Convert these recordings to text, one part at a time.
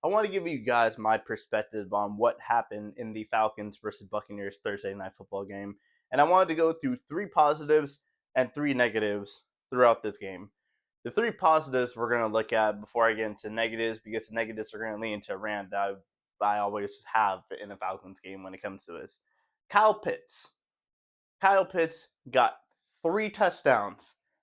I want to give you guys my perspective on what happened in the Falcons versus Buccaneers Thursday night football game. And I wanted to go through three positives and three negatives throughout this game. The three positives we're going to look at before I get into negatives, because the negatives are going to lead into a rant that I always have in a Falcons game when it comes to this. Kyle Pitts. Kyle Pitts got 3 touchdowns,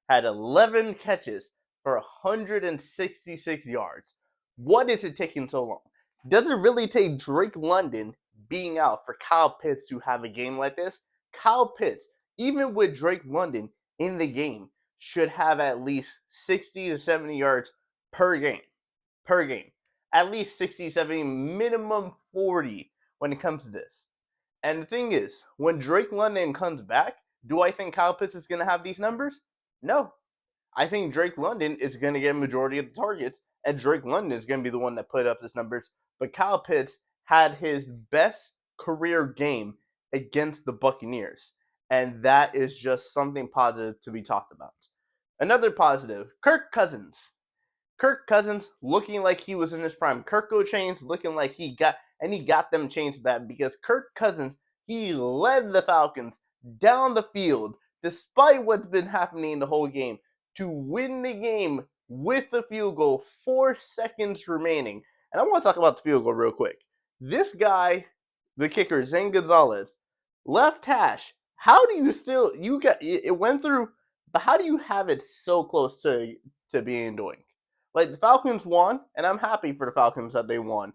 had 11 catches for 166 yards. What is it taking so long? Does it really take Drake London being out for Kyle Pitts to have a game like this? Kyle Pitts, even with Drake London in the game, should have at least 60 to 70 yards per game. Per game. At least 60, 70, minimum 40 when it comes to this. And the thing is, when Drake London comes back, do I think Kyle Pitts is going to have these numbers? No. I think Drake London is going to get a majority of the targets, and Drake London is going to be the one that put up his numbers. But Kyle Pitts had his best career game against the Buccaneers, and that is just something positive to be talked about. Another positive, Kirk Cousins. Kirk Cousins looking like he was in his prime. Kirko chains looking like he got them chains back, because Kirk Cousins, he led the Falcons down the field despite what's been happening the whole game to win the game with the field goal, 4 seconds remaining. And I want to talk about the field goal real quick. This guy, the kicker, Zane Gonzalez, left hash. How do you still, you got, it went through, but how do you have it so close to being doing? Like, the Falcons won, and I'm happy for the Falcons that they won.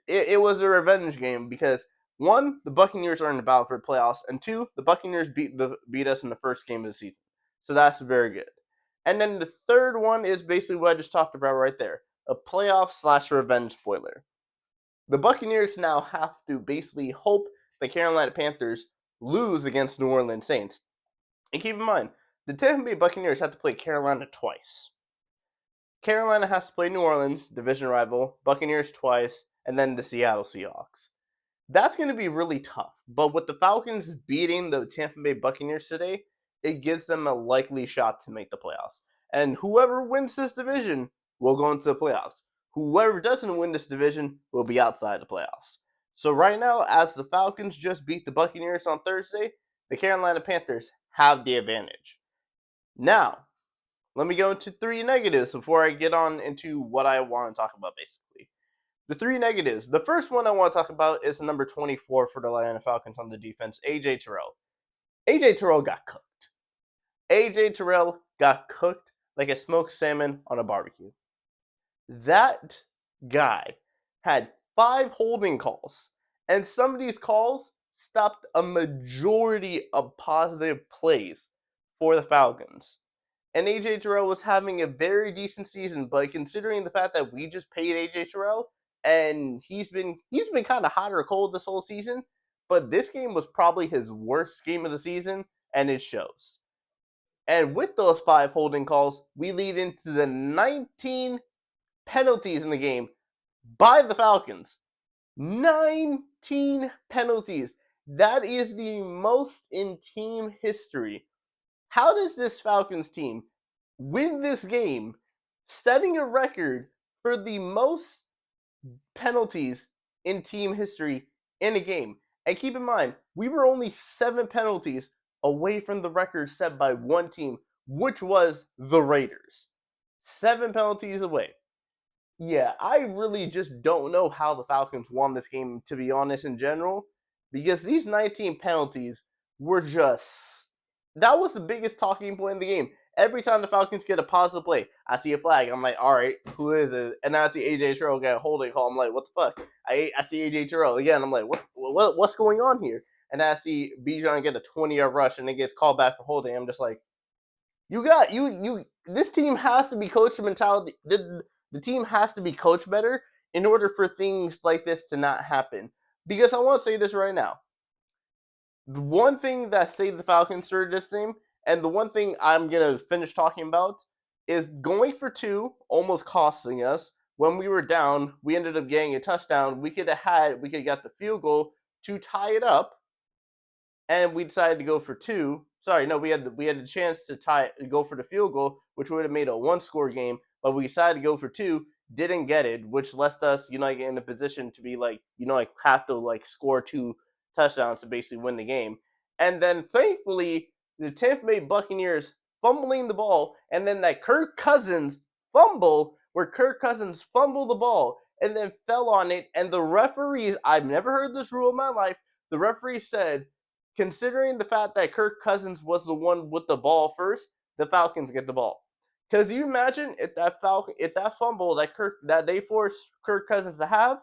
It was a revenge game because, one, the Buccaneers are in the battle for the playoffs, and two, the Buccaneers beat us in the first game of the season. So that's very good. And then the third one is basically what I just talked about right there, a playoff / revenge spoiler. The Buccaneers now have to basically hope the Carolina Panthers lose against New Orleans Saints. And keep in mind, the Tampa Bay Buccaneers have to play Carolina twice. Carolina has to play New Orleans, division rival, Buccaneers twice, and then the Seattle Seahawks. That's going to be really tough. But with the Falcons beating the Tampa Bay Buccaneers today, it gives them a likely shot to make the playoffs. And whoever wins this division will go into the playoffs. Whoever doesn't win this division will be outside the playoffs. So right now, as the Falcons just beat the Buccaneers on Thursday, the Carolina Panthers have the advantage. Now, let me go into 3 negatives before I get on into what I want to talk about, basically. The 3 negatives. The first one I want to talk about is number 24 for the Atlanta Falcons on the defense, A.J. Terrell. A.J. Terrell got cooked. A.J. Terrell got cooked like a smoked salmon on a barbecue. That guy had 5 holding calls, and some of these calls stopped a majority of positive plays for the Falcons. And AJ Terrell was having a very decent season, but considering the fact that we just paid AJ Terrell and he's been kind of hot or cold this whole season, but this game was probably his worst game of the season, and it shows. And with those 5 holding calls, we lead into the 19 penalties in the game by the Falcons. 19 penalties. That is the most in team history. How does this Falcons team win this game, setting a record for the most penalties in team history in a game? And keep in mind, we were only 7 penalties away from the record set by one team, which was the Raiders. 7 penalties away. Yeah, I really just don't know how the Falcons won this game, to be honest, in general, because these 19 penalties were just, that was the biggest talking point in the game. Every time the Falcons get a positive play, I see a flag. I'm like, all right, who is it? And now I see AJ Terrell get a holding call. I'm like, what the fuck? I see AJ Terrell again. I'm like, what's going on here? And I see Bijan get a 20-yard rush and it gets called back for holding. I'm just like, this team has to be coach mentality. The team has to be coached better in order for things like this to not happen. Because I want to say this right now. The one thing that saved the Falcons through this thing, and the one thing I'm going to finish talking about, is going for 2 almost costing us. When we were down, we ended up getting a touchdown. We could have got the field goal to tie it up, and we decided to go for 2. Sorry, no, we had the chance to go for the field goal, which would have made a 1-score game, but we decided to go for 2, didn't get it, which left us, like in a position to be like, like have to like score 2 touchdowns to basically win the game. And then thankfully, the Tampa Bay Buccaneers fumbling the ball, and then that Kirk Cousins fumble where Kirk Cousins fumbled the ball and then fell on it, and the referees, I've never heard this rule in my life. The referee said, considering the fact that Kirk Cousins was the one with the ball first, the Falcons get the ball. Because you imagine if that fumble that they forced Kirk Cousins to have,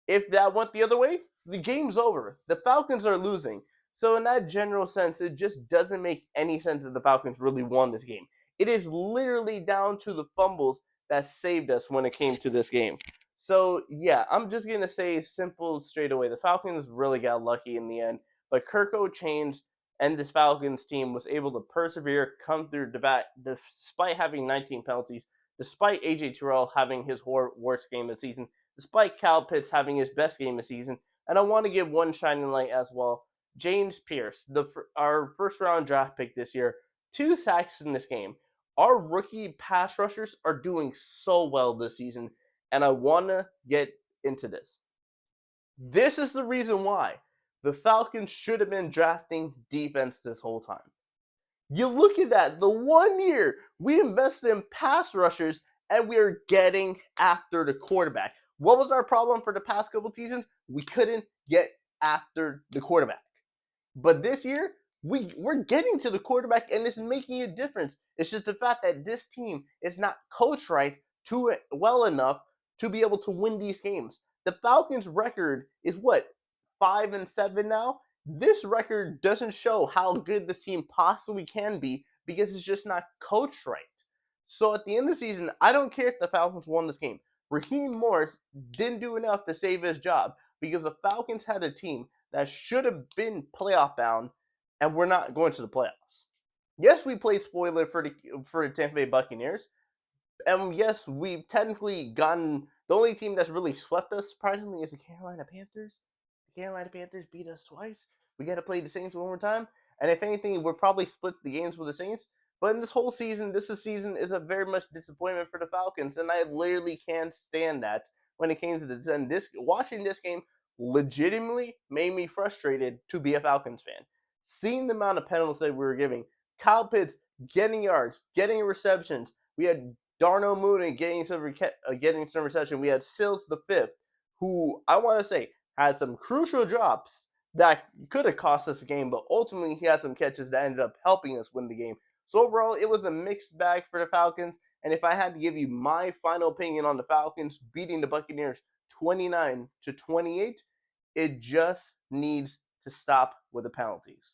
if that went the other way, the game's over. The Falcons are losing. So in that general sense, it just doesn't make any sense that the Falcons really won this game. It is literally down to the fumbles that saved us when it came to this game. So yeah, I'm just gonna say simple straight away. The Falcons really got lucky in the end, but Kirko changed, and this Falcons team was able to persevere, come through the bat despite having 19 penalties, despite AJ Terrell having his worst game of the season, despite Cal Pitts having his best game of the season. And I want to give one shining light as well. James Pierce, our first round draft pick this year, 2 sacks in this game. Our rookie pass rushers are doing so well this season, and I want to get into this. This is the reason why the Falcons should have been drafting defense this whole time. You look at that, the 1 year we invested in pass rushers and we are getting after the quarterback. What was our problem for the past couple seasons? We couldn't get after the quarterback. But this year, we're getting to the quarterback and it's making a difference. It's just the fact that this team is not coached right too well enough to be able to win these games. The Falcons' record is what, 5-7 now? This record doesn't show how good this team possibly can be because it's just not coached right. So at the end of the season, I don't care if the Falcons won this game. Raheem Morris didn't do enough to save his job because the Falcons had a team that should have been playoff bound, and we're not going to the playoffs. Yes, we played spoiler for the Tampa Bay Buccaneers, and yes, we've technically gotten the only team that's really swept us surprisingly is the Carolina Panthers. The Carolina Panthers beat us twice. We got to play the Saints one more time, and if anything, we'll probably split the games with the Saints. But in this whole season, season is a very much disappointment for the Falcons, and I literally can't stand that when it came to this. And watching this game legitimately made me frustrated to be a Falcons fan. Seeing the amount of penalties that we were giving, Kyle Pitts getting yards, getting receptions. We had Darnell Mooney getting some reception. We had Sills the fifth, who I want to say had some crucial drops that could have cost us a game, but ultimately he had some catches that ended up helping us win the game. So overall, it was a mixed bag for the Falcons. And if I had to give you my final opinion on the Falcons beating the Buccaneers 29-28, it just needs to stop with the penalties.